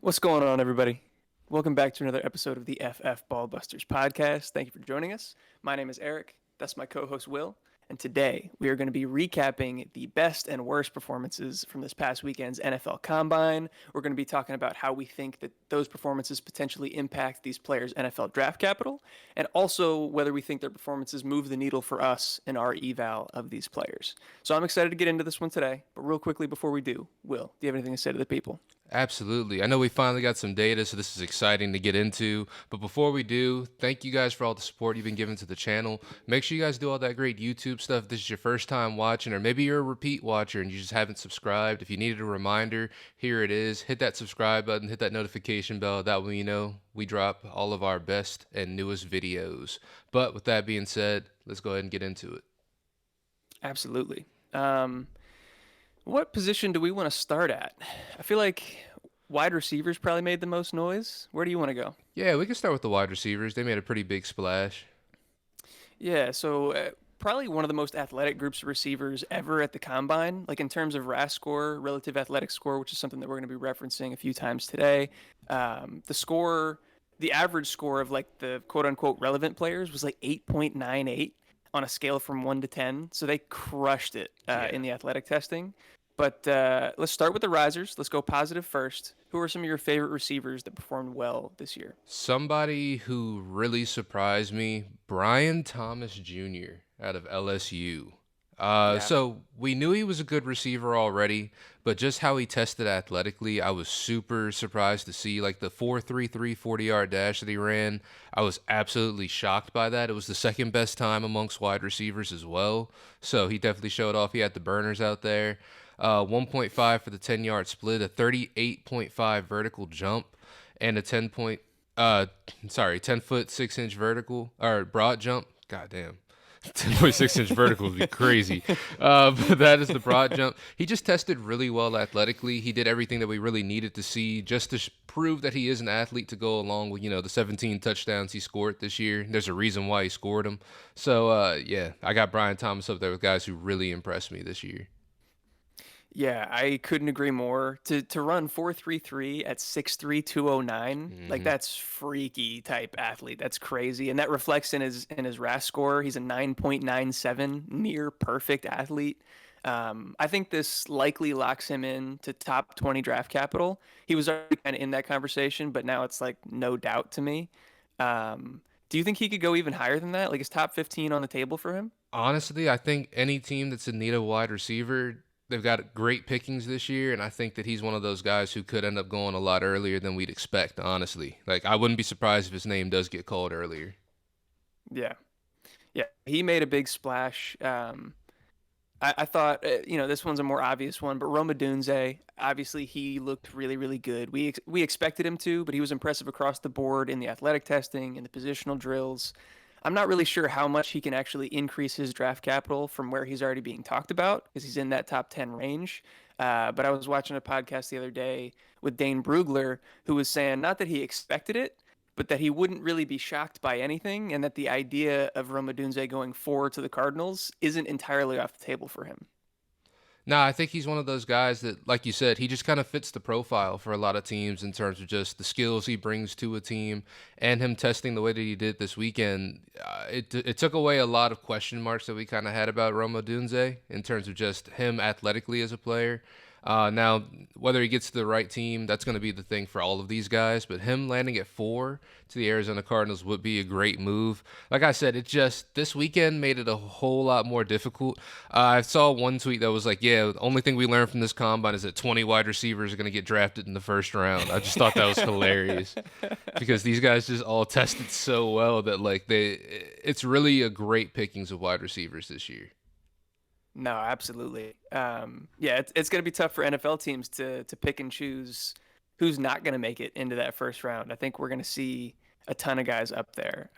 What's going on, everybody? Welcome back to another episode of the FF Ballbusters podcast. Thank you for joining us. My name is Eric. That's my co host, Will. And today we are going to be recapping the best and worst performances from this past weekend's NFL Combine. We're going to be talking about how we think that those performances potentially impact these players' NFL draft capital, and also whether we think their performances move the needle for us in our eval of these players. So I'm excited to get into this one today. But real quickly before we do, Will, do you have anything to say to the people? Absolutely. I know we finally got some data, so this is exciting to get into. But before we do, thank you guys for all the support you've been giving to the channel. Make sure you guys do all that great YouTube stuff. If this is your first time watching, or maybe you're a repeat watcher and you just haven't subscribed. If you needed a reminder, here it is. Hit that subscribe button, hit that notification bell. That way you know we drop all of our best and newest videos. But with that being said, let's go ahead and get into it. Absolutely. Um, what position do we want to start at? I feel like wide receivers probably made the most noise. Where do you want to go? Yeah, we can start with the wide receivers. They made a pretty big splash. Yeah, so probably one of the most athletic groups of receivers ever at the combine, like in terms of RAS score, relative athletic score, which is something that we're going to be referencing a few times today. The score, the average score of like the quote unquote relevant players was like 8.98 on a scale from 1 to 10. So they crushed it Yeah. in the athletic testing. But let's start with the risers. Let's go positive first. Who are some of your favorite receivers that performed well this year? Somebody who really surprised me, Brian Thomas Jr. out of LSU. Yeah. So we knew he was a good receiver already, but just how he tested athletically, I was super surprised to see. Like the 4.33 40-yard dash that he ran, I was absolutely shocked by that. It was the second best time amongst wide receivers as well. So he definitely showed off. He had the burners out there. 1.5 for the 10-yard split, a 38.5 vertical jump, and a 10 foot 6 inch vertical or broad jump. God damn. 10.6 inch vertical would be crazy. But that is the broad jump. He just tested really well athletically. He did everything that we really needed to see just to prove that he is an athlete to go along with, the 17 touchdowns he scored this year. There's a reason why he scored them. So, yeah, I got Brian Thomas up there with guys who really impressed me this year. Yeah, I couldn't agree more. To run 4.33 at 6'3", 209, like Hmm. that's freaky type athlete. That's crazy. And that reflects in his RAS score. He's a 9.97, near perfect athlete. I think this likely locks him in to top 20 draft capital. He was already kind of in that conversation, but now it's like no doubt to me. Do you think he could go even higher than that? Like is top 15 on the table for him? Honestly, I think any team that's in need of a wide receiver, they've got great pickings this year, and I think that he's one of those guys who could end up going a lot earlier than we'd expect, honestly. Like, I wouldn't be surprised if his name does get called earlier. Yeah. Yeah, he made a big splash. I thought, this one's a more obvious one, but Roma Dunze, obviously he looked really, really good. We expected him to, but he was impressive across the board in the athletic testing and the positional drills. I'm not really sure how much he can actually increase his draft capital from where he's already being talked about because he's in that top 10 range. But I was watching a podcast the other day with Dane Brugler, who was saying not that he expected it, but that he wouldn't really be shocked by anything, and that the idea of Roma Dunze going forward to the Cardinals isn't entirely off the table for him. No, I think he's one of those guys that, like you said, he just kind of fits the profile for a lot of teams in terms of just the skills he brings to a team and him testing the way that he did this weekend. It took away a lot of question marks that we kind of had about Roma Dunze in terms of just him athletically as a player. Now, whether he gets to the right team, that's going to be the thing for all of these guys. But him landing at 4 to the Arizona Cardinals would be a great move. Like I said, it just this weekend made it a whole lot more difficult. I saw one tweet that was like, "Yeah, the only thing we learned from this combine is that 20 wide receivers are going to get drafted in the first round." I just thought that was hilarious because these guys just all tested so well that it's really a great pickings of wide receivers this year. No, absolutely. Yeah, it's going to be tough for NFL teams to pick and choose who's not going to make it into that first round. I think we're going to see a ton of guys up there.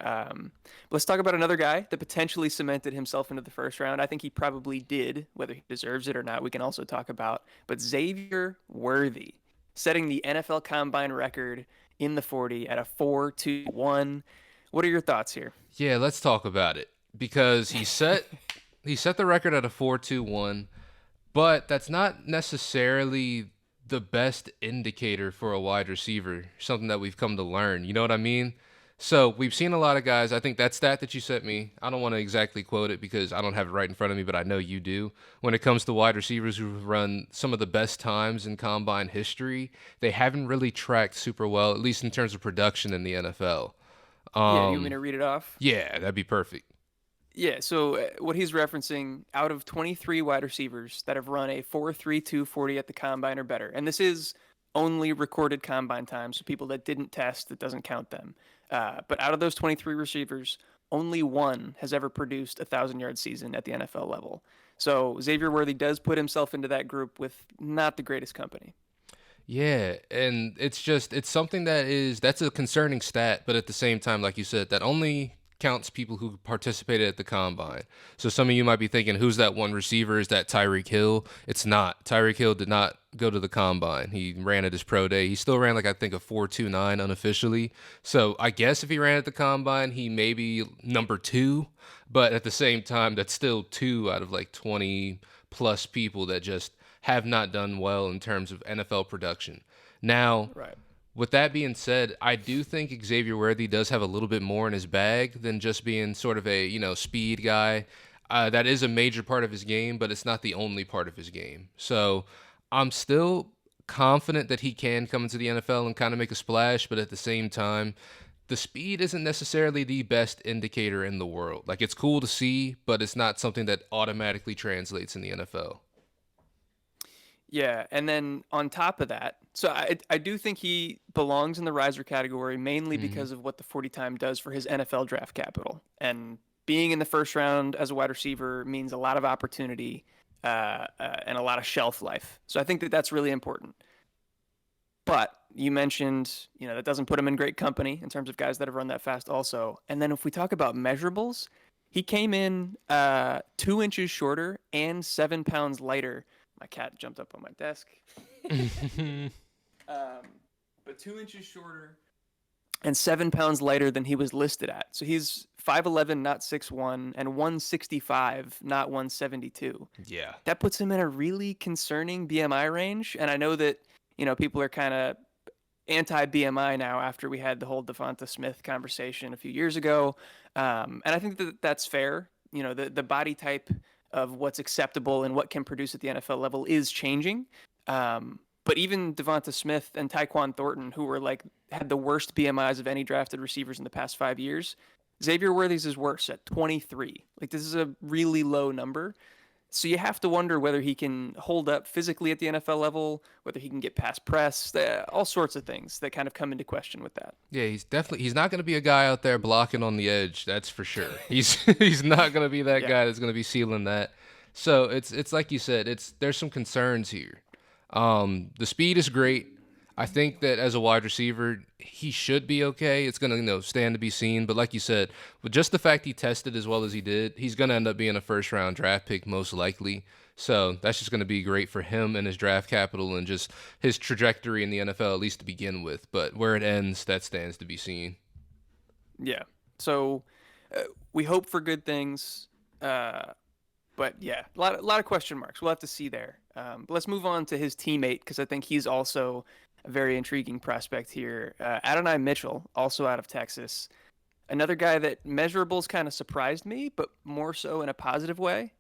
Let's talk about another guy that potentially cemented himself into the first round. I think he probably did, whether he deserves it or not. We can also talk about, but Xavier Worthy setting the NFL Combine record in the 40 at a 4.21. What are your thoughts here? Yeah, let's talk about it because he set the record at a 4.21, but that's not necessarily the best indicator for a wide receiver, something that we've come to learn. You know what I mean? So we've seen a lot of guys. I think that stat that you sent me, I don't want to exactly quote it because I don't have it right in front of me, but I know you do. When it comes to wide receivers who've run some of the best times in combine history, they haven't really tracked super well, at least in terms of production in the NFL. Yeah, do you want me to read it off? Yeah, that'd be perfect. Yeah, so what he's referencing, out of 23 wide receivers that have run a 4.32 40 at the combine or better, and this is only recorded combine time, so people that didn't test, it doesn't count them. But out of those 23 receivers, only one has ever produced a 1,000-yard season at the NFL level. So Xavier Worthy does put himself into that group with not the greatest company. Yeah, and it's something that's a concerning stat, but at the same time, like you said, that only counts people who participated at the combine. So some of you might be thinking, who's that one receiver? Is that Tyreek Hill? It's not. Tyreek Hill did not go to the combine. He ran at his pro day. He still ran like I think a 4.29 unofficially. So I guess if he ran at the combine, he may be number two, but at the same time, that's still two out of like 20 plus people that just have not done well in terms of NFL production. Now, Right. with that being said, I do think Xavier Worthy does have a little bit more in his bag than just being sort of a, speed guy. That is a major part of his game, but it's not the only part of his game. So I'm still confident that he can come into the NFL and kind of make a splash, but at the same time, the speed isn't necessarily the best indicator in the world. Like, it's cool to see, but it's not something that automatically translates in the NFL. Yeah, and then on top of that, so I do think he belongs in the riser category mainly Hmm. because of what the 40 time does for his NFL draft capital. And being in the first round as a wide receiver means a lot of opportunity and a lot of shelf life. So I think that that's really important. But you mentioned, that doesn't put him in great company in terms of guys that have run that fast also. And then if we talk about measurables, he came in 2 inches shorter and 7 pounds lighter. My cat jumped up on my desk. um, but 2 inches shorter and 7 pounds lighter than he was listed at. So he's 5'11, not 6'1, and 165, not 172. Yeah. That puts him in a really concerning BMI range. And I know that, people are kind of anti BMI now after we had the whole Devonta Smith conversation a few years ago. And I think that that's fair. The body type of what's acceptable and what can produce at the NFL level is changing. But even Devonta Smith and Tyquan Thornton, who were like had the worst BMIs of any drafted receivers in the past 5 years, Xavier Worthy's is worse at 23. Like, this is a really low number. So you have to wonder whether he can hold up physically at the NFL level, whether he can get past press, all sorts of things that kind of come into question with that. Yeah, he's not going to be a guy out there blocking on the edge, that's for sure. He's not going to be that Yeah. guy that's going to be sealing that. So it's like you said, there's some concerns here. The speed is great. I think that as a wide receiver, he should be okay. It's going to, stand to be seen. But like you said, with just the fact he tested as well as he did, he's going to end up being a first round draft pick most likely. So that's just going to be great for him and his draft capital and just his trajectory in the NFL, at least to begin with. But where it ends, that stands to be seen. Yeah. So we hope for good things. But yeah, a lot of question marks. We'll have to see there. But let's move on to his teammate because I think he's also a very intriguing prospect here. Adonai Mitchell, also out of Texas. Another guy that measurables kind of surprised me, but more so in a positive way.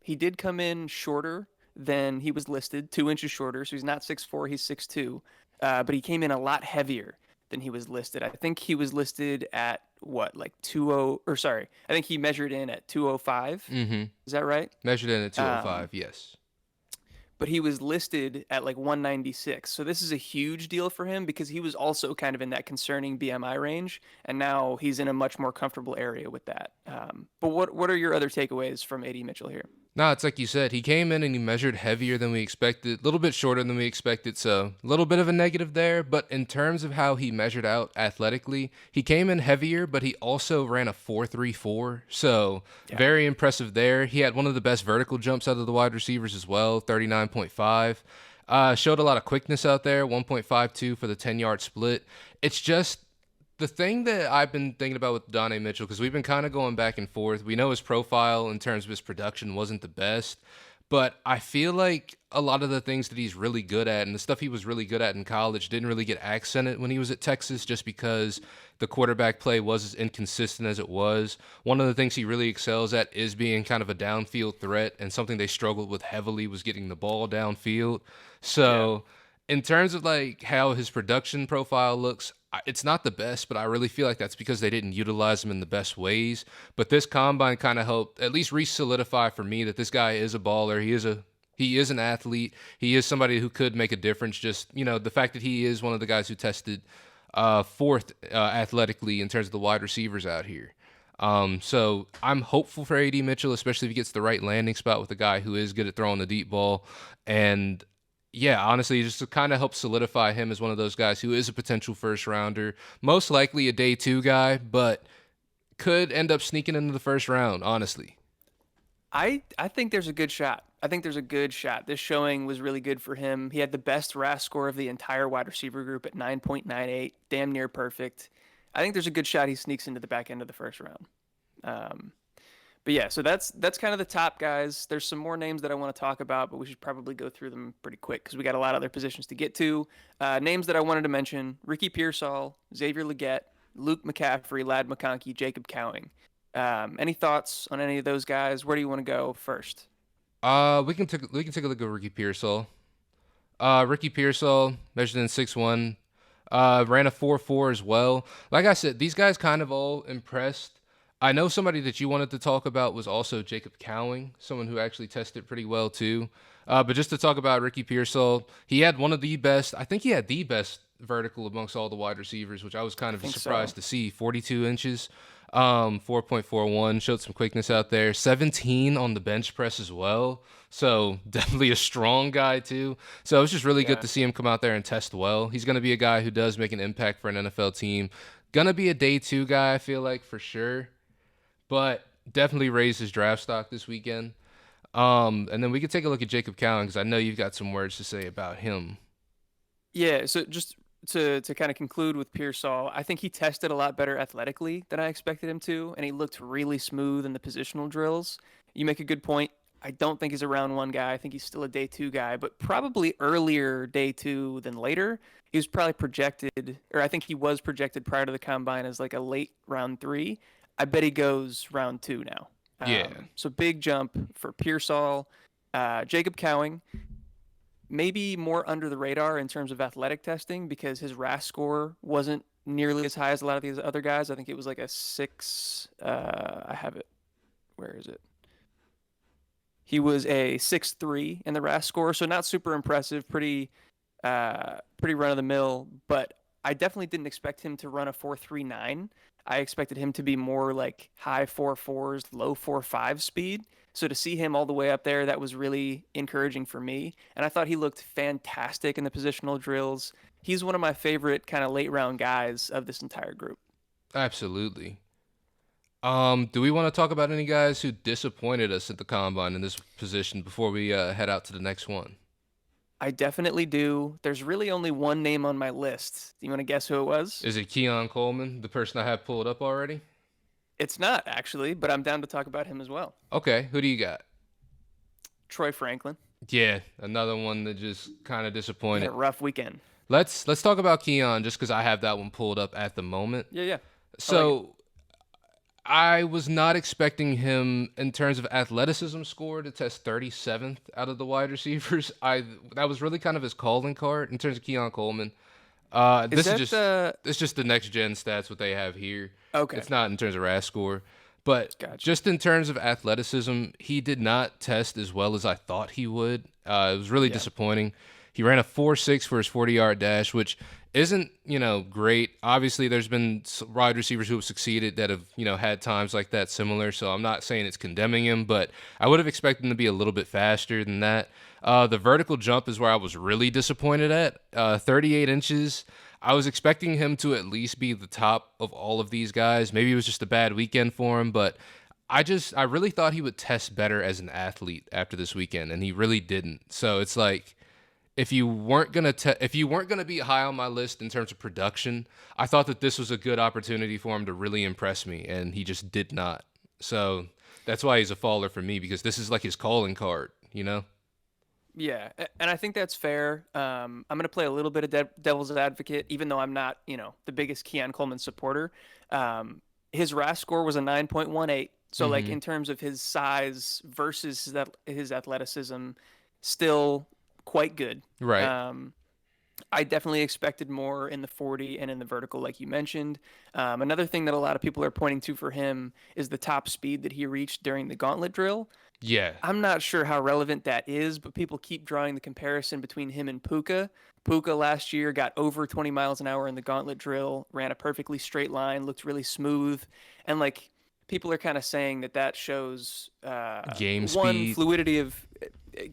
He did come in shorter than he was listed, 2 inches shorter. So he's not 6'4", he's 6'2". But he came in a lot heavier than he was listed. I think he was listed at what, like 20, or sorry, I think he measured in at 205. Mm-hmm. Is that right? Measured in at Um, 205, yes. but he was listed at like 196. So this is a huge deal for him because he was also kind of in that concerning BMI range, and now he's in a much more comfortable area with that. But what are your other takeaways from AD Mitchell here? No, it's like you said. He came in and he measured heavier than we expected, a little bit shorter than we expected, so a little bit of a negative there. But in terms of how he measured out athletically, he came in heavier, but he also ran a 4.34, so Yeah. very impressive there. He had one of the best vertical jumps out of the wide receivers as well, 39.5. Showed a lot of quickness out there, 1.52 for the 10-yard split. It's just the thing that I've been thinking about with Donnie Mitchell, because we've been kind of going back and forth. We know his profile in terms of his production wasn't the best, But I feel like a lot of the things that he's really good at and the stuff he was really good at in college didn't really get accented when he was at Texas just because the quarterback play was as inconsistent as it was. One of the things he really excels at is being kind of a downfield threat, and something they struggled with heavily was getting the ball downfield. Yeah. So, in terms of like how his production profile looks, it's not the best, but I really feel like that's because they didn't utilize him in the best ways. But this combine kind of helped at least re-solidify for me that this guy is a baller. He is an athlete. He is somebody who could make a difference. Just, the fact that he is one of the guys who tested fourth athletically in terms of the wide receivers out here. So I'm hopeful for AD Mitchell, especially if he gets the right landing spot with a guy who is good at throwing the deep ball. And yeah, honestly, just to kind of help solidify him as one of those guys who is a potential first rounder, most likely a day two guy, but could end up sneaking into the first round, honestly. I think there's a good shot. I think there's a good shot. This showing was really good for him. He had the best RAS score of the entire wide receiver group at 9.98, damn near perfect. I think there's a good shot he sneaks into the back end of the first round. Um, but yeah, so that's kind of the top guys. There's some more names that I want to talk about, but we should probably go through them pretty quick because we got a lot of other positions to get to. Names that I wanted to mention: Ricky Pearsall, Xavier Legette, Luke McCaffrey, Lad McConkey, Jacob Cowing. Any thoughts on any of those guys? Where do you want to go first? We can take a look at Ricky Pearsall. Ricky Pearsall measured in 6'1", ran a 4.4 as well. Like I said, these guys kind of all impressed. I know somebody that you wanted to talk about was also Jacob Cowing, someone who actually tested pretty well too. But just to talk about Ricky Pearsall, he had one of the best. I think he had the best vertical amongst all the wide receivers, which I was kind I of think so. surprised to see. 42 inches, 4.41, showed some quickness out there. 17 on the bench press as well. So definitely a strong guy too. So it's just really good Yeah. to see him come out there and test well. He's going to be a guy who does make an impact for an NFL team. Gonna be a day two guy, I feel like, for sure, but definitely raised his draft stock this weekend. And then we could take a look at Jacob Cowing because I know you've got some words to say about him. Yeah, so just to kind of conclude with Pearsall, I think he tested a lot better athletically than I expected him to, and he looked really smooth in the positional drills. You make a good point. I don't think he's a round one guy. I think he's still a day two guy, but probably earlier day two than later. He was probably projected, or I think he was projected prior to the combine as like a late round three. I bet he goes round two now. Yeah, So big jump for Pearsall. Jacob Cowing, maybe more under the radar in terms of athletic testing because his RAS score wasn't nearly as high as a lot of these other guys. I think it was like a six. I have it. Where is it? He was a 6.3 in the RAS score, so not super impressive. Pretty run of the mill. But I definitely didn't expect him to run a 4.39. I expected him to be more like high 4.4s, low 4.5 speed. So to see him all the way up there, that was really encouraging for me. And I thought he looked fantastic in the positional drills. He's one of my favorite kind of late round guys of this entire group. absolutely. Do we want to talk about any guys who disappointed us at the combine in this position before we head out to the next one? I definitely do. There's really only one name on my list. Do you want to guess who it was? Is it Keon Coleman, the person I have pulled up already? It's not actually, but I'm down to talk about him as well. Okay, who do you got? Troy Franklin. Yeah, another one that just kind of He had a disappointed. rough weekend. Let's talk about Keon just because I have that one pulled up at the moment. Yeah, yeah. I like it. So I was not expecting him in terms of athleticism score to test 37th out of the wide receivers. I That was really kind of his calling card in terms of Keon Coleman. Is This is that just the it's just the next gen stats what they have here. okay? It's not in terms of RAS score, but Gotcha. just in terms of athleticism, he did not test as well as I thought he would. It was really Yeah, disappointing. He ran a 4.6 for his 40-yard dash, which isn't, great. Obviously, there's been wide receivers who have succeeded that have, had times like that similar. So I'm not saying it's condemning him, but I would have expected him to be a little bit faster than that. The vertical jump is where I was really disappointed at. 38 inches. I was expecting him to at least be the top of all of these guys. Maybe it was just a bad weekend for him, but I really thought he would test better as an athlete after this weekend, and he really didn't. So it's like if you weren't gonna be high on my list in terms of production, I thought that this was a good opportunity for him to really impress me, and he just did not. So that's why he's a faller for me because this is like his calling card. you know? Yeah, and I think that's fair. I'm going to play a little bit of devil's advocate, even though I'm not, the biggest Keon Coleman supporter. Um, his RAS score was a 9.18. So, like, Mm-hmm. in terms of his size versus his athleticism, still quite good. Right. Um, I definitely expected more in the 40 and in the vertical, like you mentioned. Another thing that a lot of people are pointing to for him is the top speed that he reached during the gauntlet drill. Yeah. I'm not sure how relevant that is, but people keep drawing the comparison between him and Puka. Puka last year got over 20 miles an hour in the gauntlet drill, ran a perfectly straight line, looked really smooth, and like people are kind of saying that that shows Game one speed. fluidity of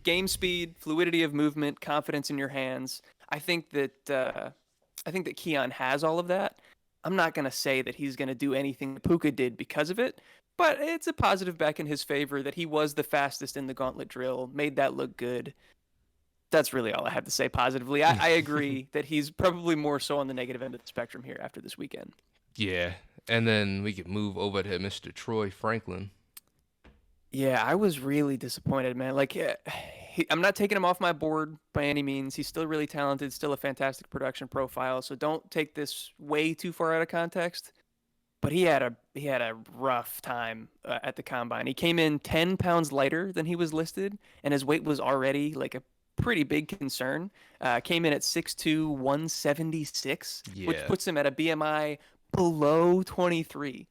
game speed, fluidity of movement, confidence in your hands. I think that Keon has all of that. I'm not gonna say that he's gonna do anything that Puka did because of it, but it's a positive back in his favor that he was the fastest in the gauntlet drill, made that look good. That's really all I have to say positively. I agree that he's probably more so on the negative end of the spectrum here after this weekend. Yeah. And then we could move over to Mr. Troy Franklin. Yeah, I was really disappointed, man. Like, I'm not taking him off my board by any means. He's still really talented, still a fantastic production profile. So don't take this way too far out of context. But he had a rough time at the combine. He came in 10 pounds lighter than he was listed, and his weight was already like a pretty big concern. Came in at 6'2", 176, which Yeah. puts him at a BMI below 23.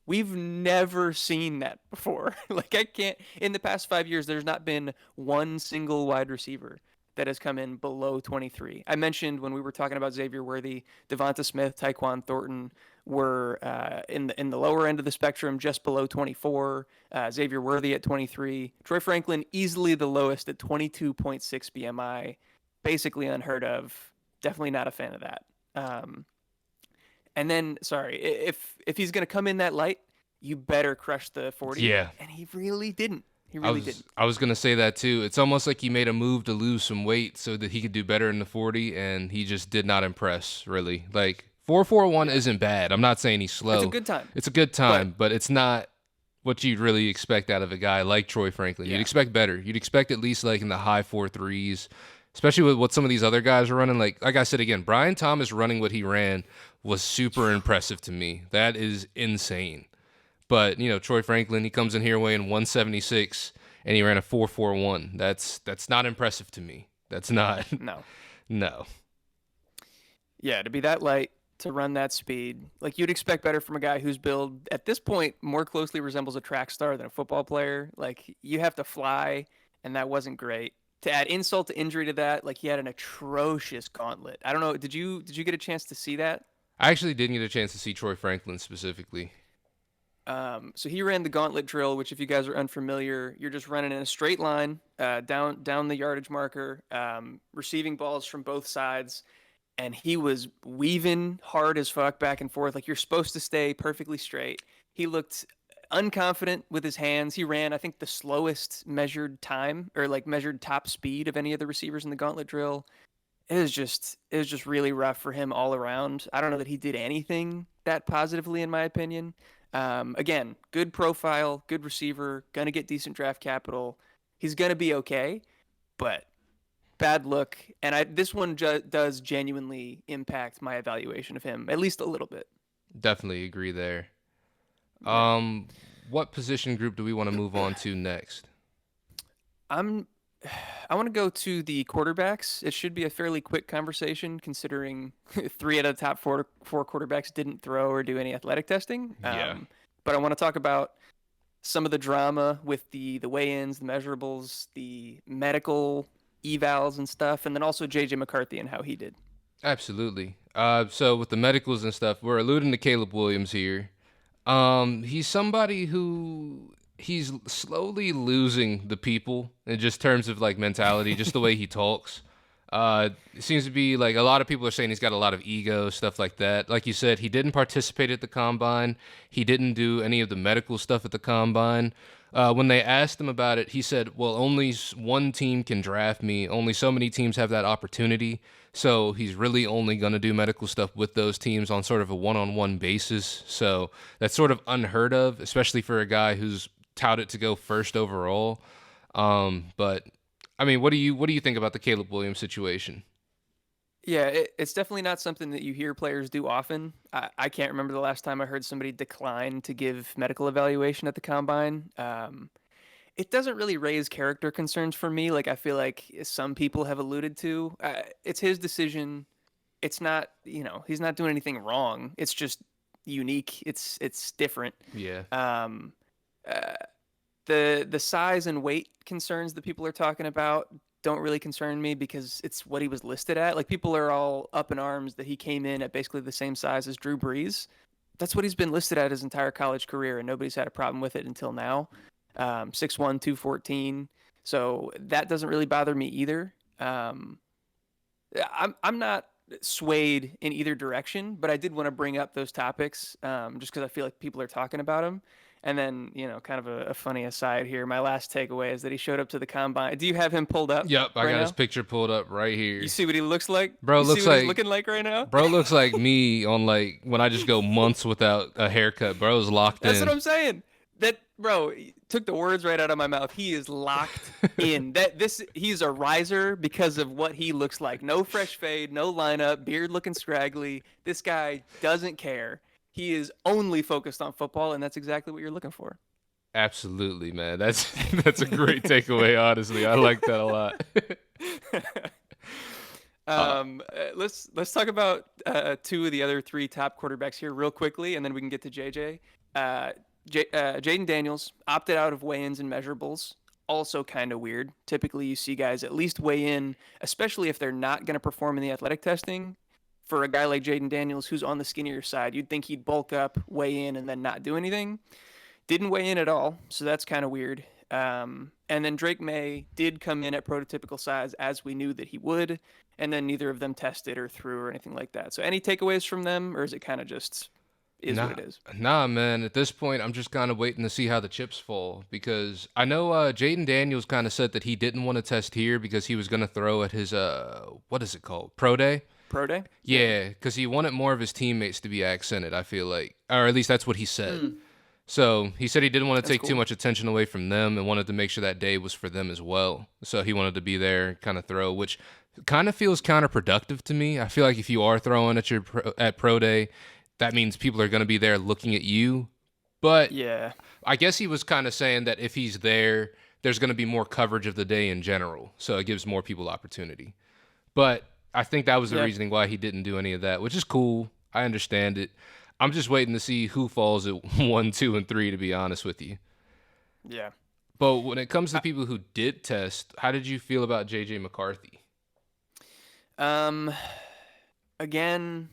We've never seen that before. Like I can't in the past 5 years, there's not been one single wide receiver that has come in below 23. I mentioned when we were talking about Xavier Worthy, Devonta Smith, Tyquan Thornton were in the lower end of the spectrum, just below 24. Xavier Worthy at 23. Troy Franklin easily the lowest at 22.6 BMI. Basically unheard of. Definitely not a fan of that. And then, sorry, if he's gonna come in that light, you better crush the 40. Yeah. And he really didn't. He I really was didn't. I was gonna say that too. It's almost like he made a move to lose some weight so that he could do better in the 40, and he just did not impress really. Like 441 Yeah, isn't bad. I'm not saying he's it's a slow. good time, It's a good but time, but it's not what you'd really expect out of a guy like Troy Franklin. You'd yeah, expect better. You'd expect at least like in the high 4.3s, especially with what some of these other guys are running. Like I said again, Brian Thomas running what he ran was super impressive to me. That is insane. But Troy Franklin, he comes in here weighing 176, and he ran a 4.41. That's not impressive to me. That's not. no, No. yeah, to be that light to run that speed, like you'd expect better from a guy whose build at this point more closely resembles a track star than a football player. Like you have to fly, and that wasn't great. To add insult to injury to that, like he had an atrocious gauntlet. I don't know. Did you get a chance to see that? I actually didn't get a chance to see Troy Franklin specifically. So he ran the gauntlet drill, which, if you guys are unfamiliar, you're just running in a straight line down the yardage marker, receiving balls from both sides, and he was weaving hard as fuck back and forth. Like you're supposed to stay perfectly straight. He looked unconfident with his hands. He ran, I think, the slowest measured time or like measured top speed of any of the receivers in the gauntlet drill. It was just really rough for him all around. I don't know that he did anything that positively, in my opinion. Again, good profile, good receiver, gonna get decent draft capital. He's gonna be okay, but bad look. And this one does genuinely impact my evaluation of him, at least a little bit. Definitely agree there. Yeah, Um, what position group do we want to move on to next? I'm. I want to go to the quarterbacks. It should be a fairly quick conversation, considering three out of the top four quarterbacks didn't throw or do any athletic testing. Yeah. But I want to talk about some of the drama with the weigh-ins, the measurables, the medical evals and stuff, and then also JJ McCarthy and how he did. Absolutely. So with the medicals and stuff, we're alluding to Caleb Williams here. He's somebody who he's slowly losing the people in just terms of like mentality, just the way he talks. It seems to be like a lot of people are saying he's got a lot of ego, stuff like that. Like you said, he didn't participate at the combine. He didn't do any of the medical stuff at the combine. When they asked him about it, he said, "Well, only one team can draft me. Only so many teams have that opportunity. So he's really only going to do medical stuff with those teams on sort of a one-on-one basis. So that's sort of unheard of, especially for a guy who's touted to go first overall. But I mean, what do you think about the Caleb Williams situation? Yeah, it's definitely not something that you hear players do often. I can't remember the last time I heard somebody decline to give medical evaluation at the combine. It doesn't really raise character concerns for me. Like I feel like some people have alluded to. It's his decision. It's not, he's not doing anything wrong. It's just unique. It's different. Yeah. Um, uh, the size and weight concerns that people are talking about don't really concern me because it's what he was listed at. Like people are all up in arms that he came in at basically the same size as Drew Brees. That's what he's been listed at his entire college career, and nobody's had a problem with it until now. 6'1", 214. So that doesn't really bother me either. I'm not swayed in either direction, but I did want to bring up those topics just because I feel like people are talking about them. And then, kind of a funny aside here. My last takeaway is that he showed up to the combine. Do you have him pulled up Yep, I right got his now? picture pulled up right You here. see what he looks like? Bro You see looks what he's like looking like right now? bro looks like me on like when I just go months without a haircut. Bro's locked That's what in. I'm saying. That bro took the words right out of my mouth. He is locked in. He's a riser because of what he looks like. No fresh fade, no lineup, beard looking scraggly. This guy doesn't care. He is only focused on football, and that's exactly what you're looking for. Absolutely, man. That's that's a great takeaway, honestly. I like that a lot. uh, Let's talk about two of the other three top quarterbacks here real quickly, and then we can get to JJ. Uh, Jaden Daniels opted out of weigh-ins and measurables. Also kind of weird. Typically, you see guys at least weigh in, especially if they're not going to perform in the athletic testing. For a guy like Jaden Daniels, who's on the skinnier side, you'd think he'd bulk up, weigh in, and then not do anything. Didn't weigh in at all, so that's kind of weird. And then Drake May did come in at prototypical size as we knew that he would, and then neither of them tested or threw or anything like that. So any takeaways from them, or is it kind of just is what nah, it is? nah, man. At this point, I'm just kind of waiting to see how the chips fall because I know Jaden Daniels kind of said that he didn't want to test here because he was gonna throw at his what is it called, pro day? Pro day? Yeah. Yeah, because he wanted more of his teammates to be accented. I feel like, or at least that's what he said. Mm, So he said he didn't want to that's take too cool. much attention away from them and wanted to make sure that day was for them as well. So he wanted to be there, kind of throw, which kind of feels counterproductive to me. I feel like if you are throwing at at pro day, that means people are going to be there looking at you. But Yeah. I guess he was kind of saying that if he's there, there's going to be more coverage of the day in general. So it gives more people opportunity. But I think that was the Yeah. reasoning why he didn't do any of that, which is cool. I understand it. I'm just waiting to see who falls at 1, 2, and 3, to be honest with you. Yeah. But when it comes to I, people who did test, how did you feel about JJ McCarthy? um. Again,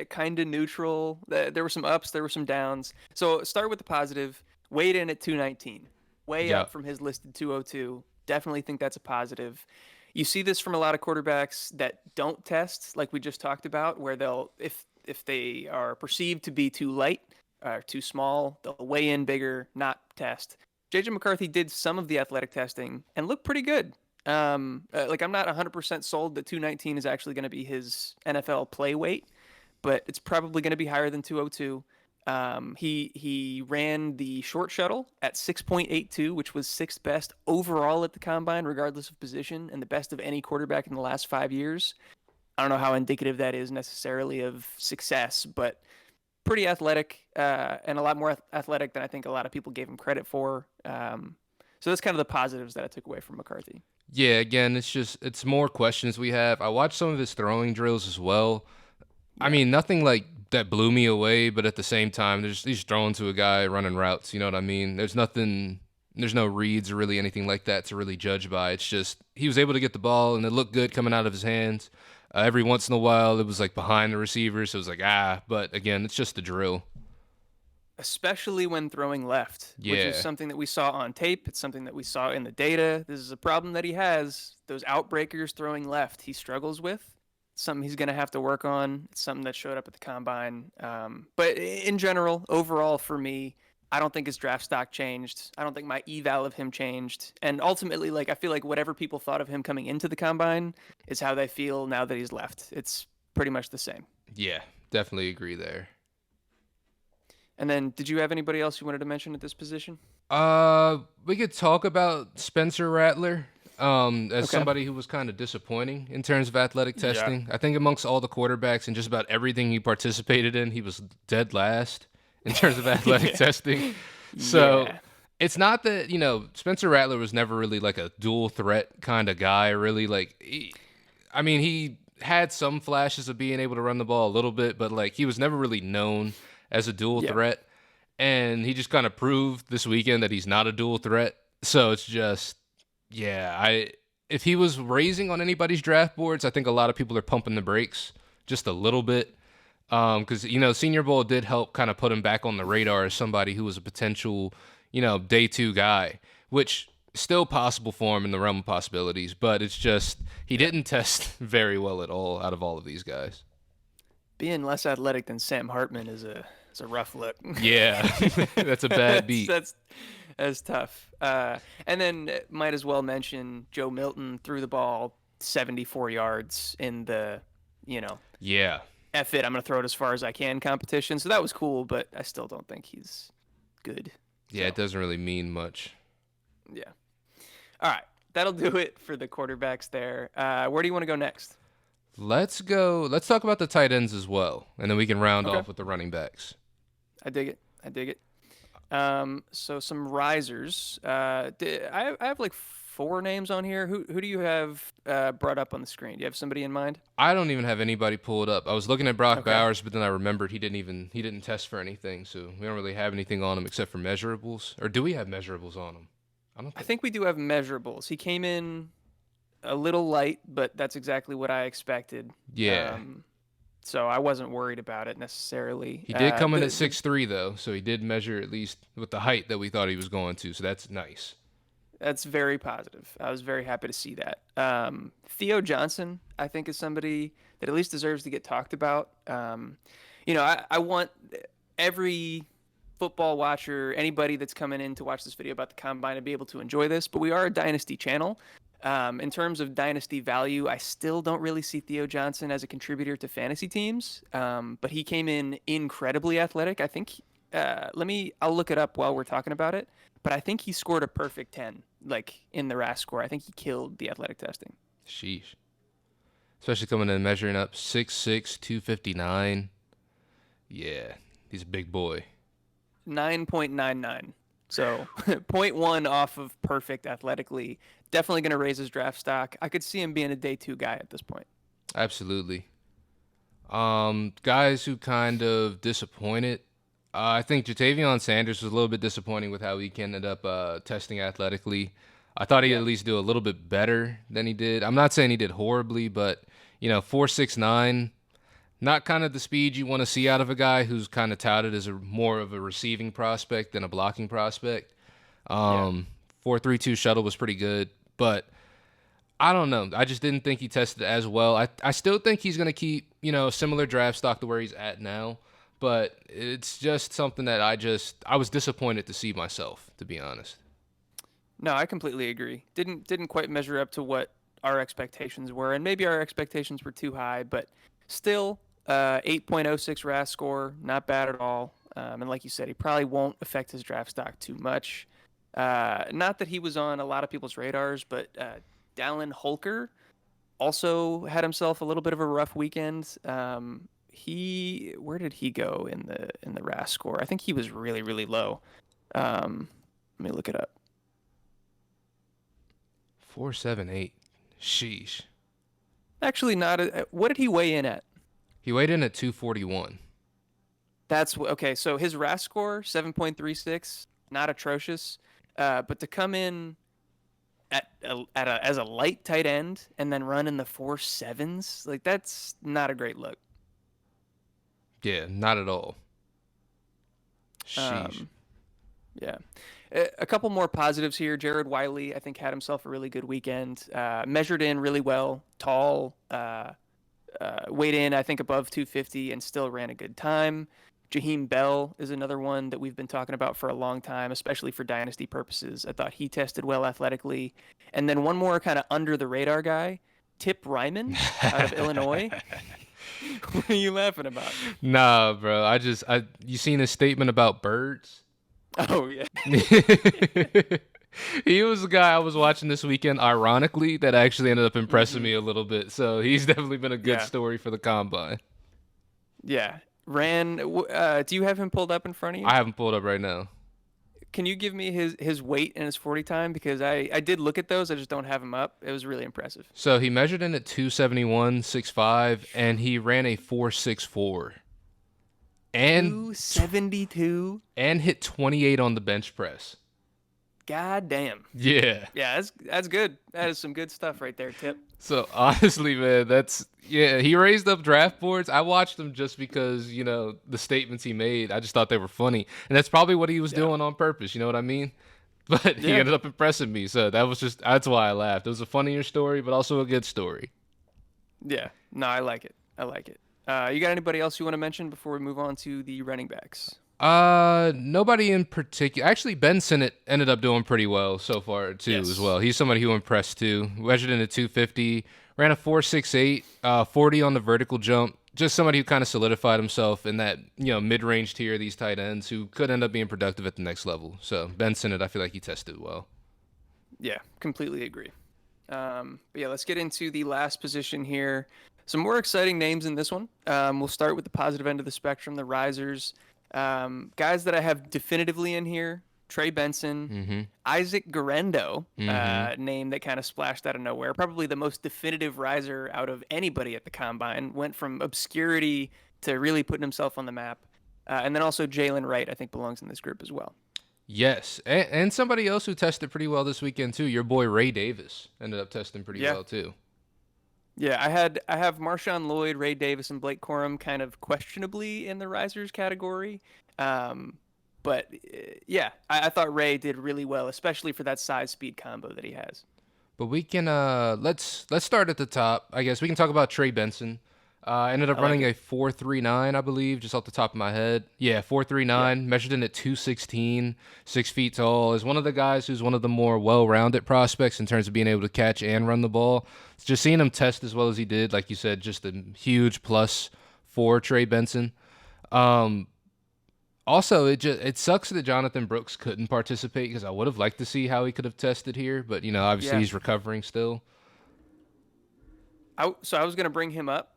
kind of neutral. There were some ups, there were some downs. So start with the positive. Weighed in at 219, way Yeah. up from his listed 202. Definitely think that's a positive. You see this from a lot of quarterbacks that don't test, like we just talked about, where they'll if they are perceived to be too light or too small, they'll weigh in bigger, not test. JJ McCarthy did some of the athletic testing and looked pretty good. Like I'm not 100% sold that 219 is actually going to be his NFL play weight, but it's probably going to be higher than 202. He ran the short shuttle at 6.82, which was sixth best overall at the combine, regardless of position, and the best of any quarterback in the last 5 years. I don't know how indicative that is necessarily of success, but pretty athletic and a lot more athletic than I think a lot of people gave him credit for. So that's kind of the positives that I took away from McCarthy. Yeah, again, it's more questions we have. I watched some of his throwing drills as well. I Yeah. mean, nothing like that blew me away, but at the same time, he's throwing to a guy running routes. You know what I mean? There's no reads or really anything like that to really judge by. It's just he was able to get the ball and it looked good coming out of his hands. Every once in a while, it was like behind the receiver, so it was like but again, it's just the drill. Especially when throwing left, which is Yeah, something that we saw on tape. It's something that we saw in the data. This is a problem that he has. Those outbreakers throwing left, he struggles with. It's something he's going to have to work on. It's something that showed up at the combine. But in general, overall, for me, I don't think his draft stock changed. I don't think my eval of him changed. And ultimately, like I feel like whatever people thought of him coming into the combine is how they feel now that he's left. It's pretty much the same. yeah, definitely agree there. And then, did you have anybody else you wanted to mention at this position? We could talk about Spencer Rattler. as Okay. somebody who was kind of disappointing in terms of athletic Yeah. testing. I think amongst all the quarterbacks and just about everything he participated in, he was dead last in terms of athletic Yeah. testing. So Yeah. it's not that, Spencer Rattler was never really like a dual threat kind of guy, really. I mean, he had some flashes of being able to run the ball a little bit, but like he was never really known as a dual Yeah. threat. And he just kind of proved this weekend that he's not a dual threat. So it's just, yeah, if he was raising on anybody's draft boards, I think a lot of people are pumping the brakes just a little bit. Because Senior Bowl did help kind of put him back on the radar as somebody who was a potential, day two guy, which is still possible for him in the realm of possibilities. But it's just he Yeah. didn't test very well at all out of all of these guys. Being less athletic than Sam Hartman is a rough look. Yeah, that's a bad that's beat. that's that's tough. And then might as well mention Joe Milton threw the ball 74 yards in the, you know, Yeah, F it, I'm gonna throw it as far as I can competition. So that was cool, but I still don't think he's good. yeah, it So doesn't really mean much. yeah. All right. That'll do it for the quarterbacks there. Where do you want to go next? Let's go. Let's talk about the tight ends as well, and then we can round Okay. off with the running backs. I dig it. I dig it. So some risers. I have like four names on here. Who do you have brought up on the screen? Do you have somebody in mind? I don't even have anybody pulled up. I was looking at Brock Okay. Bowers, but then I remembered he didn't test for anything, so we don't really have anything on him except for measurables. Or do we have measurables on him? I don't I think. think we do have measurables. He came in a little light, but that's exactly what I expected. Yeah, Um, so I wasn't worried about it necessarily. he did come in at The 6'3" though, so he did measure at least with the height that we thought he was going to. So that's nice. That's very positive. I was very happy to see that. Theo Johnson, I think, is somebody that at least deserves to get talked about. I want every football watcher, anybody that's coming in to watch this video about the combine to be able to enjoy this, but we are a dynasty channel. In terms of dynasty value, I still don't really see Theo Johnson as a contributor to fantasy teams, but he came in incredibly athletic. I think, I'll look it up while we're talking about it, but I think he scored a perfect 10, like in the RAS score. I think he killed the athletic testing. Sheesh. Especially coming in and measuring up 6'6", 259. Yeah, he's a big boy. 9.99. So zero point 0.1 off of perfect athletically. Definitely going to raise his draft stock. I could see him being a day two guy at this point. Absolutely. Guys who kind of disappointed. I think Jatavion Sanders was a little bit disappointing with how he ended up testing athletically. I thought he'd Yeah. at least do a little bit better than he did. I'm not saying he did horribly, but 4.69, not kind of the speed you want to see out of a guy who's kind of touted as a more of a receiving prospect than a blocking prospect. Yeah. 4.32 shuttle was pretty good, but I don't know. I just didn't think he tested as well. I still think he's going to keep, a similar draft stock to where he's at now, but it's just something that I was disappointed to see myself, to be honest. No, I completely agree. Didn't quite measure up to what our expectations were, and maybe our expectations were too high, but still, 8.06 RAS score, not bad at all. And like you said, he probably won't affect his draft stock too much. Not that he was on a lot of people's radars, but Dallin Holker also had himself a little bit of a rough weekend. Where did he go in the RAS score? I think he was really really low. Let me look it up. 4.78. Sheesh. Actually, not. What did he weigh in at? He weighed in at 241. Okay. So his RAS score 7.36, not atrocious, but to come in as a light tight end and then run in the 4.7s, like that's not a great look. Yeah, not at all. Sheesh. Um, yeah. A couple more positives here. Jared Wiley, I think, had himself a really good weekend. Measured in really well, tall, weighed in, I think, above 250 and still ran a good time. Jaheim Bell is another one that we've been talking about for a long time, especially for dynasty purposes. I thought he tested well athletically. And then one more kind of under the radar guy, Tip Ryman out of Illinois. What are you laughing about? Nah, bro. You seen his statement about birds? Oh, yeah. He was the guy I was watching this weekend, ironically, that actually ended up impressing Hmm. me a little bit. So he's definitely been a good Yeah, story for the combine. yeah. Do you have him pulled up in front of you? I haven't pulled up right now. Can you give me his weight and his 40 time? Because I did look at those. I just don't have him up. It was really impressive. So he measured in at 271, 6'5", and he ran a 4.64 and 272. and hit 28 on the bench press. God damn. Yeah. Yeah, that's good. That is some good stuff right there, Tip. So honestly, man, that's yeah. He raised up draft boards. I watched them just because the statements he made. I just thought they were funny, and that's probably what he was Yeah. doing on purpose. You know what I mean? But he Yeah. ended up impressing me. So that's why I laughed. It was a funnier story, but also a good story. Yeah. No, I like it. I like it. You got anybody else you want to mention before we move on to the running backs? Nobody in particular. Actually, Ben Sinnott ended up doing pretty well so far too, as well. Yes. He's somebody who impressed too. Measured in a 250, ran a 4.68, 40 on the vertical jump. Just somebody who kind of solidified himself in that mid-range tier of these tight ends who could end up being productive at the next level. So Ben Sinnott, I feel like he tested well. Yeah, completely agree. But yeah, let's get into the last position here. Some more exciting names in this one. We'll start with the positive end of the spectrum, the risers. Guys that I have definitively in here: Trey Benson, Mm-hmm. Isaac Garendo, Mm-hmm. name that kind of splashed out of nowhere. Probably the most definitive riser out of anybody at the combine. Went from obscurity to really putting himself on the map. And then also Jalen Wright, I think, belongs in this group as well. Yes, and somebody else who tested pretty well this weekend too. Your boy Ray Davis ended up testing pretty Yeah. well too. Yeah, I have Marshawn Lloyd, Ray Davis, and Blake Corum kind of questionably in the risers category. Um, but yeah, I thought Ray did really well, especially for that size speed combo that he has. But we can let's start at the top. I guess we can talk about Trey Benson. Ended up I like running it. a 4.39, I believe, just off the top of my head. Yeah, Yeah, 4.39. Measured in at 216, 6 feet tall. Is one of the guys who's one of the more well-rounded prospects in terms of being able to catch and run the ball. Just seeing him test as well as he did, like you said, just a huge plus for Trey Benson. Um, Also, it sucks that Jonathan Brooks couldn't participate because I would have liked to see how he could have tested here, but obviously yeah. he's recovering still. So I was gonna bring him up.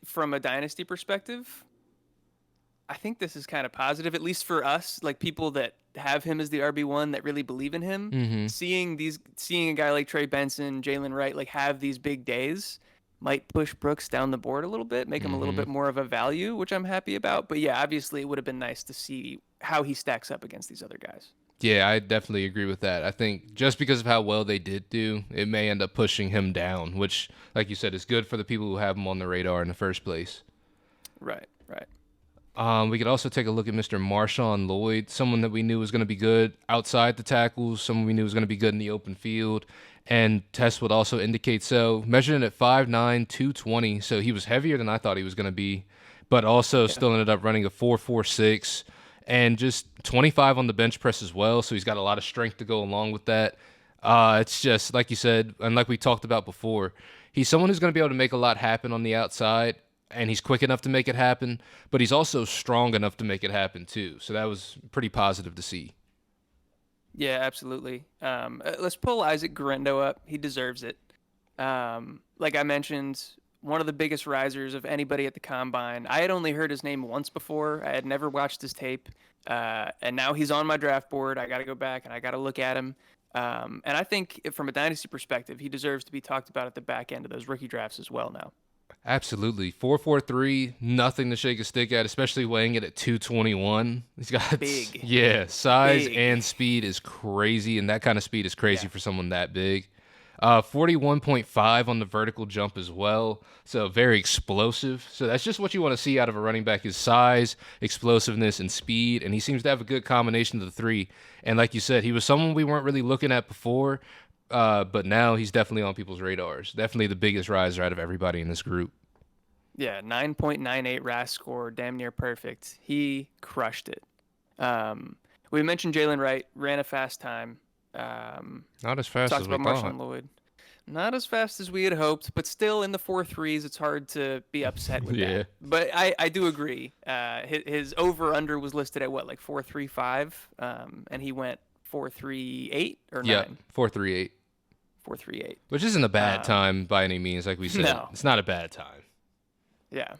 From a dynasty perspective, I think this is kind of positive, at least for us, like people that have him as the RB1 that really believe in him. Mm-hmm. Seeing a guy like Trey Benson, Jalen Wright, like have these big days might push Brooks down the board a little bit, make him a little Mm-hmm. bit more of a value, which I'm happy about. But yeah, obviously it would have been nice to see how he stacks up against these other guys. Yeah, I definitely agree with that. I think just because of how well they did do, it may end up pushing him down, which, like you said, is good for the people who have him on the radar in the first place. Right, right. We could also take a look at Mr. Marshawn Lloyd, someone that we knew was going to be good outside the tackles, someone we knew was going to be good in the open field, and tests would also indicate so. Measured in at 5'9", 220, so he was heavier than I thought he was going to be, but also Yeah. still ended up running a 4.46 and just 25 on the bench press as well, so he's got a lot of strength to go along with that. It's just, like you said, and like we talked about before, he's someone who's going to be able to make a lot happen on the outside, and he's quick enough to make it happen, but he's also strong enough to make it happen too. So that was pretty positive to see. Yeah, absolutely. Let's pull Isaac Garendo up. He deserves it. Like I mentioned, one of the biggest risers of anybody at the combine. I had only heard his name once before. I had never watched his tape, and now he's on my draft board. I got to go back and I got to look at him. And I think from a dynasty perspective, he deserves to be talked about at the back end of those rookie drafts as well. Now, Absolutely. 4.43, nothing to shake a stick at, especially weighing it at 221. He's got, big, yeah, size big. and speed is crazy, and that kind of speed is crazy Yeah, for someone that big. 41.5 on the vertical jump as well, so very explosive. So that's just what you want to see out of a running back is size, explosiveness, and speed, and he seems to have a good combination of the three. And like you said, he was someone we weren't really looking at before, but now he's definitely on people's radars. Definitely the biggest riser out of everybody in this group. yeah. 9.98 RAS score, damn near perfect. He crushed it. Um, we mentioned Jalen Wright ran a fast time. Not as fast Talked as we about thought. Marshawn Lloyd. Not as fast as we had hoped, but still in the 4.3s. It's hard to be upset with that. Yeah. But I do agree. His over under was listed at what, like 4.35, and he went 4.38 or Yep, 9? 4.38, 4.38. which isn't a bad Um, time by any means. Like we said, no. it's not a bad time. Yeah.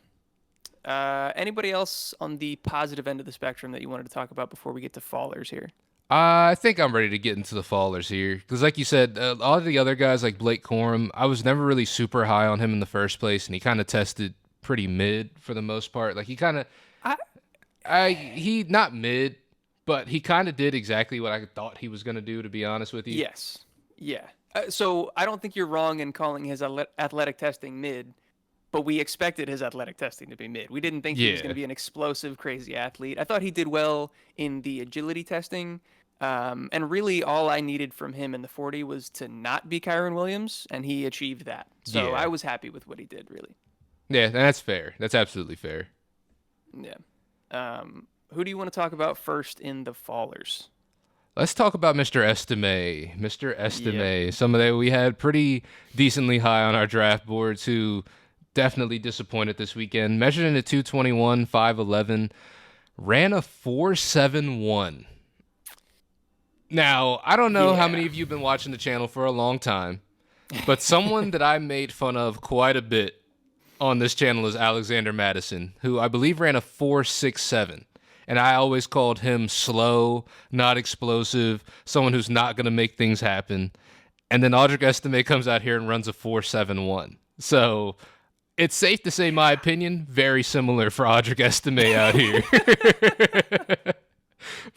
Anybody else on the positive end of the spectrum that you wanted to talk about before we get to fallers here? I think I'm ready to get into the fallers here because, like you said, all of the other guys like Blake Corum, I was never really super high on him in the first place, and he kind of tested pretty mid for the most part. Like I he not mid, but he kind of did exactly what I thought he was gonna do. To be honest with you, Yes. Yeah. So I don't think you're wrong in calling his athletic testing mid, but we expected his athletic testing to be mid. We didn't think he was going to yeah, be an explosive, crazy athlete. I thought he did well in the agility testing. And really, all I needed from him in the 40 was to not be Kyron Williams, and he achieved that. So I yeah, was happy with what he did, really. yeah. That's fair. That's absolutely fair. Yeah. Who do you want to talk about first in the fallers? Let's talk about Mr. Estime. Mr. Yep. Estime, somebody we had pretty decently high on our draft boards who definitely disappointed this weekend. Measured in at 221, 5'11, ran a 4.71. Now, I don't know how Yeah. many of you have been watching the channel for a long time, but someone that I made fun of quite a bit on this channel is Alexander Madison, who I believe ran a 4.67. And I always called him slow, not explosive, someone who's not going to make things happen. And then Audric Estime comes out here and runs a 4.71. So it's safe to say, my opinion, very similar for Audric Estime out here.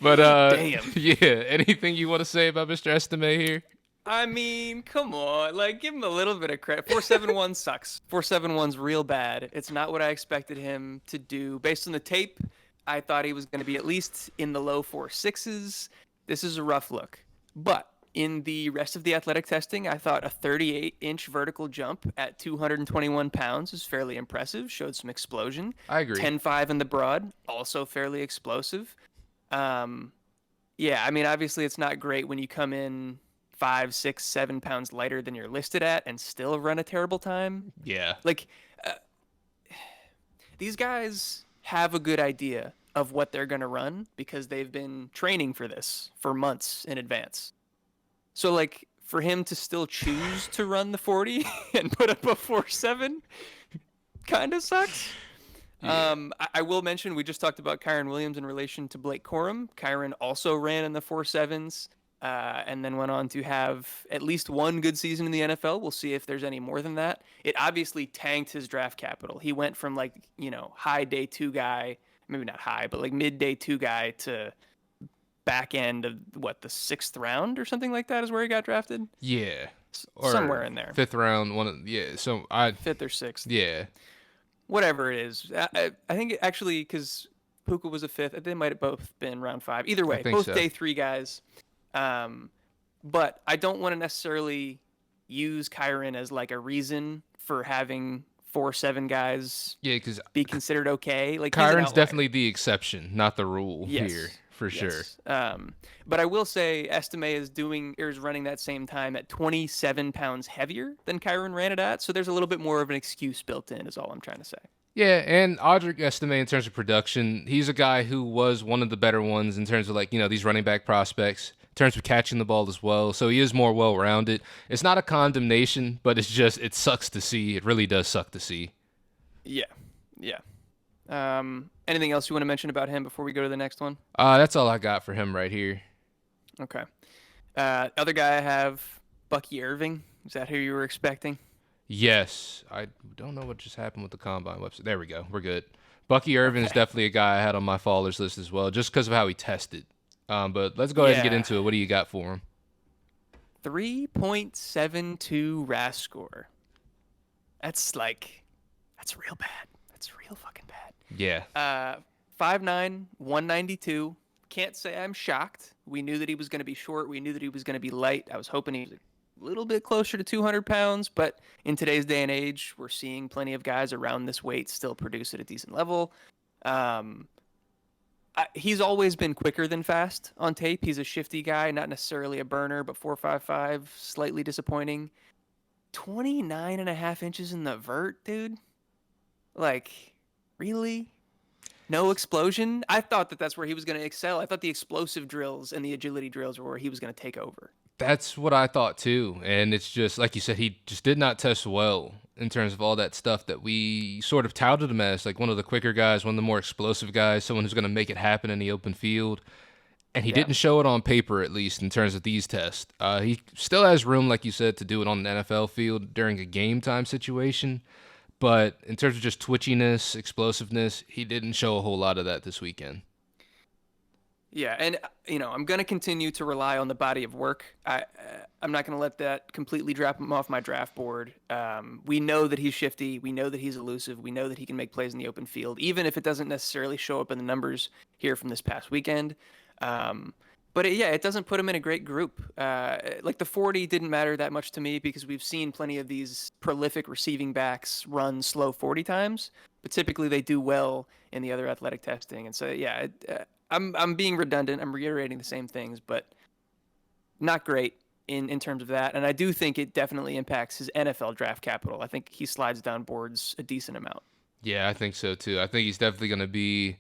But Damn. yeah, anything you want to say about Mr. Estime here? I mean, come on. Like, give him a little bit of credit. 4.71 sucks. 4.71's real bad. It's not what I expected him to do. Based on the tape, I thought he was going to be at least in the low 4.6s. This is a rough look. But in the rest of the athletic testing, I thought a 38-inch vertical jump at 221 pounds is fairly impressive. Showed some explosion. I agree. 10.5 in the broad, also fairly explosive. Um, yeah, I mean, obviously, it's not great when you come in 5, 6, 7 pounds lighter than you're listed at and still run a terrible time. Yeah. Like, uh, these guys have a good idea of what they're going to run because they've been training for this for months in advance. So, like, for him to still choose to run the 40 and put up a 4.7 kind of sucks. Yeah. I will mention we just talked about Kyron Williams in relation to Blake Corum. Kyron also ran in the 4.7s, and then went on to have at least one good season in the NFL. We'll see if there's any more than that. It obviously tanked his draft capital. He went from like high day two guy, maybe not high, but like mid day two guy to back end of what the 6th round or something like that is where he got drafted. Yeah. Somewhere Or in there, fifth round, yeah. So I, 5th or 6th. yeah, Whatever it is. I think actually because Puka was a 5th, they might have both been round 5. Either I way, think both so. day 3 guys. But I don't want to necessarily use Kyron as like a reason for having 4.7 guys Yeah, because be considered okay. Like he's an Kyron's outlier. definitely the exception, not the rule here, Yes. for sure. Yes. But I will say Estime is running that same time at 27 pounds heavier than Kyron ran it at. So there's a little bit more of an excuse built in, is all I'm trying to say. Yeah, and Audric Estime, in terms of production, he's a guy who was one of the better ones in terms of like, these running back prospects, in terms of catching the ball as well. So he is more well rounded. It's not a condemnation, but it sucks to see. It really does suck to see. Yeah. Yeah. Anything else you want to mention about him before we go to the next one? That's all I got for him right here. Okay. Other guy I have, Bucky Irving. Is that who you were expecting? Yes, I don't know what just happened with the combine website. There we go. We're good. Bucky Irvin is Okay. definitely a guy I had on my fallers list as well, just because of how he tested. But let's go ahead and get Yeah. into it. What do you got for him? 3.72 RAS score. That's real bad. That's real fucking bad. Yeah, 5'9", 192. Can't say I'm shocked. We knew that he was going to be short. We knew that he was going to be light. I was hoping he was a little bit closer to 200 pounds, but in today's day and age, we're seeing plenty of guys around this weight still produce at a decent level. Um, he's always been quicker than fast on tape. He's a shifty guy, not necessarily a burner, but 4.55, slightly disappointing. 29 and a half inches in the vert, dude. Like, really? No explosion. I thought that that's where he was going to excel. I thought the explosive drills and the agility drills were where he was going to take over. That's what I thought too. And it's just, like you said, he just did not test well in terms of all that stuff that we sort of touted him as, like one of the quicker guys, one of the more explosive guys, someone who's going to make it happen in the open field. And he Yeah. didn't show it on paper, at least in terms of these tests. He still has room, like you said, to do it on an NFL field during a game time situation. But in terms of just twitchiness, explosiveness, he didn't show a whole lot of that this weekend. Yeah, and I'm going to continue to rely on the body of work. I'm not going to let that completely drop him off my draft board. We know that he's shifty. We know that he's elusive. We know that he can make plays in the open field, even if it doesn't necessarily show up in the numbers here from this past weekend. But it doesn't put him in a great group. Like the 40 didn't matter that much to me because we've seen plenty of these prolific receiving backs run slow 40 times, but typically they do well in the other athletic testing. And so, I'm being redundant. I'm reiterating the same things, but not great in terms of that. And I do think it definitely impacts his NFL draft capital. I think he slides down boards a decent amount. Yeah, I think so too. I think he's definitely going to be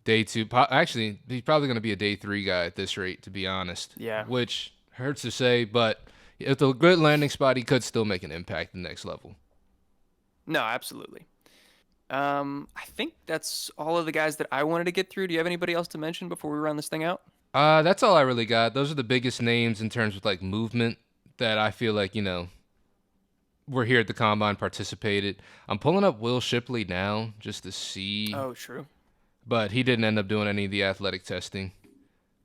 day two. Actually, he's probably going to be a day three guy at this rate, to be honest. Yeah. Which hurts to say, but with a good landing spot, he could still make an impact at the next level. No, absolutely. I think that's all of the guys that I wanted to get through. Do you have anybody else to mention before we run this thing out? That's all I really got. Those are the biggest names in terms of like movement that I feel like, we're here at the combine, participated. I'm pulling up Will Shipley now just to see, Oh, true. but he didn't end up doing any of the athletic testing.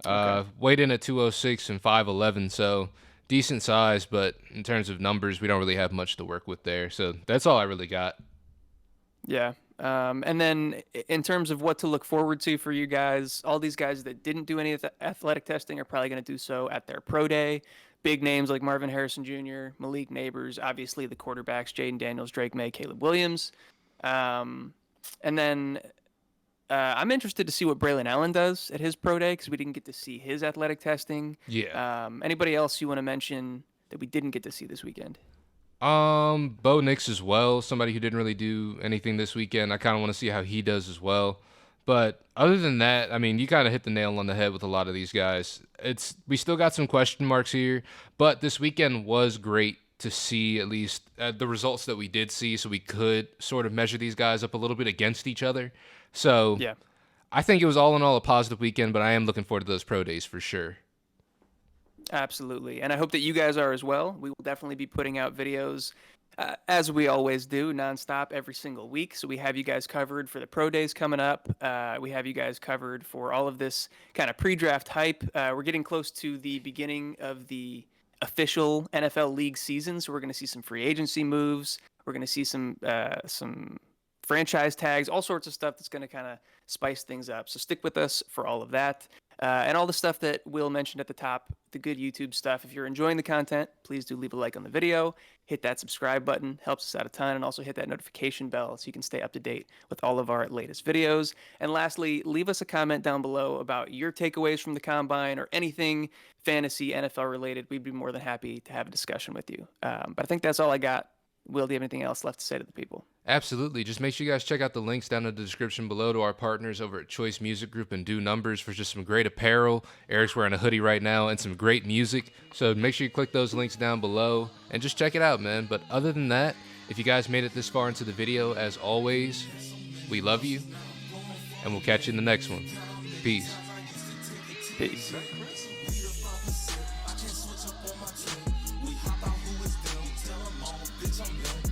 Okay. Weighed in at 206 and 5'11, so decent size, but in terms of numbers, we don't really have much to work with there. So that's all I really got. Yeah. And then in terms of what to look forward to for you guys, all these guys that didn't do any of the athletic testing are probably going to do so at their pro day. Big names like Marvin Harrison Jr., Malik Neighbors, obviously the quarterbacks, Jaden Daniels, Drake May, Caleb Williams. And then I'm interested to see what Braylon Allen does at his pro day because we didn't get to see his athletic testing. Yeah. Anybody else you want to mention that we didn't get to see this weekend? Bo Nix as well, somebody who didn't really do anything this weekend. I kind of want to see how he does as well. But other than that, I mean, you kind of hit the nail on the head with a lot of these guys. We still got some question marks here, but this weekend was great to see at least the results that we did see, so we could sort of measure these guys up a little bit against each other. So Yeah. I think it was all in all a positive weekend, but I am looking forward to those pro days for sure. Absolutely. And I hope that you guys are as well. We will definitely be putting out videos, as we always do, nonstop every single week. So we have you guys covered for the pro days coming up. We have you guys covered for all of this kind of pre-draft hype. We're getting close to the beginning of the official NFL league season. So we're going to see some free agency moves. We're going to see some franchise tags, all sorts of stuff that's going to kind of spice things up. So stick with us for all of that. And all the stuff that Will mentioned at the top, the good YouTube stuff. If you're enjoying the content, please do leave a like on the video, hit that subscribe button, helps us out a ton, and also hit that notification bell so you can stay up to date with all of our latest videos. And lastly, leave us a comment down below about your takeaways from the combine or anything fantasy NFL related. We'd be more than happy to have a discussion with you. But I think that's all I got. Will, do you have anything else left to say to the people? Absolutely. Just make sure you guys check out the links down in the description below to our partners over at Choice Music Group and Do Numbers for just some great apparel. Eric's wearing a hoodie right now and some great music. So make sure you click those links down below and just check it out, man. But other than that, if you guys made it this far into the video, as always, we love you and we'll catch you in the next one. Peace. Peace.